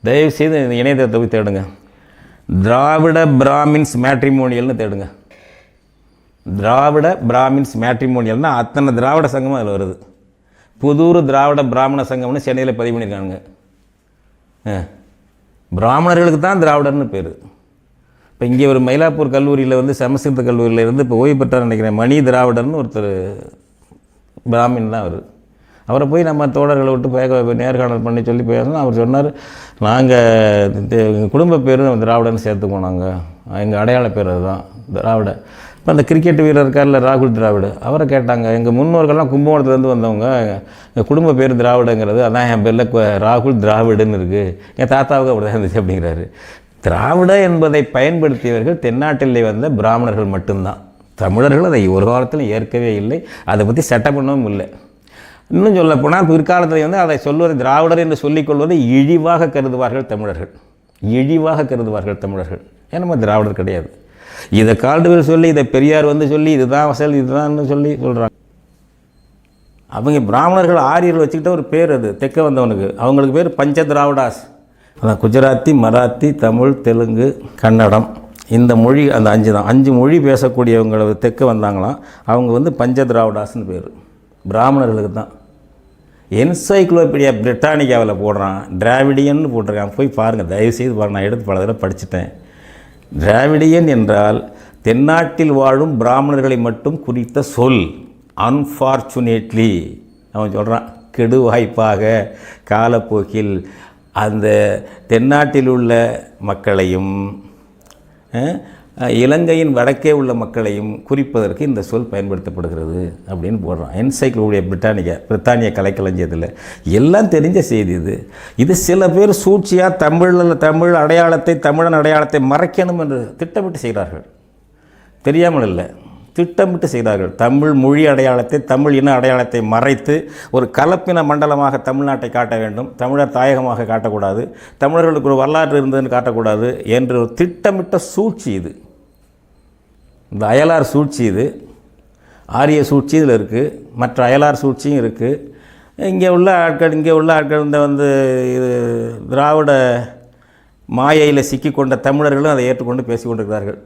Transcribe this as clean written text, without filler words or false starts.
தயவுசெய்து இந்த இணையதளத்தை போய் தேடுங்க. திராவிட பிராமின்ஸ் மேட்ரிமோனியல்னு தேடுங்க. திராவிட பிராமின்ஸ் மேட்ரிமோனியல்னால் அத்தனை திராவிட சங்கமும் அதில் வருது. புதூர் திராவிட பிராமண சங்கம்னு சென்னையில் பதிவு பண்ணியிருக்காங்க. பிராமணர்களுக்கு தான் திராவிடர்னு பேர். இப்போ இங்கே ஒரு மயிலாப்பூர் கல்லூரியில் வந்து சமஸ்கிருத கல்லூரியில் இருந்து இப்போ ஓய்வு பெற்றார் நினைக்கிறேன், மணி திராவிடர்னு ஒருத்தர் பிராமின் தான் அவர். அவரை போய் நம்ம தோழர்களை விட்டு நேர்காணல் பண்ணி சொல்லி பேசணும். அவர் சொன்னார், நாங்கள் எங்கள் குடும்ப பேரும் திராவிடன்னு சேர்த்துக்கோம், நாங்கள் எங்கள் அடையாள பேர் அதுதான் திராவிட. இப்போ அந்த கிரிக்கெட் வீரர் இருக்கார்ல ராகுல் டிராவிடு, அவரை கேட்டாங்க, எங்கள் முன்னோர்கள்லாம் கும்பகோணத்துலேருந்து வந்தவங்க, எங்கள் குடும்ப பேர் திராவிடங்கிறது, அதான் என் பேரில் ராகுல் திராவிடுன்னு இருக்குது, என் தாத்தாவுக்கு அப்படி தான் இருந்துச்சு அப்படிங்கிறாரு. திராவிட என்பதை பயன்படுத்தியவர்கள் தென்னாட்டிலே வந்த பிராமணர்கள் மட்டும்தான். தமிழர்கள் அதை ஒரு காலத்தில் ஏற்கவே இல்லை, அதை பற்றி சட்டம் பண்ணவும் இல்லை. இன்னும் சொல்ல போனால் பிற்காலத்தில் வந்து அதை சொல்வது திராவிடர் என்று சொல்லிக்கொள்வதை இழிவாக கருதுவார்கள் தமிழர்கள். இழிவாக கருதுவார்கள் தமிழர்கள். ஏன்னா நம்ம திராவிடர் கிடையாது. இதை கால்டுவேல் சொல்லி, இதை பெரியார் வந்து சொல்லி, இதுதான் வசல், இதுதான் சொல்லி சொல்கிறாங்க. அவங்க பிராமணர்கள் ஆரியர்கள் வச்சுக்கிட்ட ஒரு பேர் அது, தெற்க வந்தவனுக்கு. அவங்களுக்கு பேர் பஞ்ச திராவிடாஸ். அதான் குஜராத்தி, மராத்தி, தமிழ், தெலுங்கு, கன்னடம், இந்த மொழி அந்த 5 தான். 5 மொழி பேசக்கூடியவங்களை தெற்க வந்தாங்களாம். அவங்க வந்து பஞ்ச திராவிடாஸ்ன்னு பேர் பிராமணர்களுக்கு தான். என்சைக்ளோபீடியா பிரிட்டானிக்காவில் போடுறான், டிராவிடியன்னு போட்டிருக்கான். போய் பாருங்கள், தயவுசெய்து பாருங்கள். நான் எடுத்து பல தடவை படிச்சுட்டேன். டிராவிடியன் என்றால் தென்னாட்டில் வாழும் பிராமணர்களை மட்டும் குறித்த சொல். அன்ஃபார்ச்சுனேட்லி அவன் சொல்கிறான், கெடுவாய்ப்பாக காலப்போக்கில் அந்த தென்னாட்டில் உள்ள மக்களையும் இலங்கையின் வடக்கே உள்ள மக்களையும் குறிப்பதற்கு இந்த சொல் பயன்படுத்தப்படுகிறது அப்படின்னு போடுறான். என்சைக்ளோபீடியா பிரித்தானிய கலைக்களஞ்சியத்தில் எல்லாம் தெரிஞ்ச செய்தி இது. இது சில பேர் சூழ்ச்சியாக தமிழ் அடையாளத்தை, தமிழன் அடையாளத்தை மறைக்கணும் என்று திட்டமிட்டு செய்கிறார்கள். தெரியாமல் இல்லை, திட்டமிட்டு செய்கிறார்கள். தமிழ் மொழி அடையாளத்தை, தமிழ் இன அடையாளத்தை மறைத்து ஒரு கலப்பின மண்டலமாக தமிழ்நாட்டை காட்ட வேண்டும், தமிழர் தாயகமாக காட்டக்கூடாது, தமிழர்களுக்கு ஒரு வரலாறு இருந்ததுன்னு காட்டக்கூடாது என்ற ஒரு திட்டமிட்ட சூழ்ச்சி இது. இந்த அயலார் சூழ்ச்சி இது. ஆரிய சூழ்ச்சி இதில் இருக்குது, மற்ற அயலார் சூழ்ச்சியும் இருக்குது. இங்கே உள்ள ஆட்கள் இந்த வந்து இது திராவிட மாயையில் சிக்கிக்கொண்ட தமிழர்களும் அதை ஏற்றுக்கொண்டு பேசி கொண்டிருக்கிறார்கள்.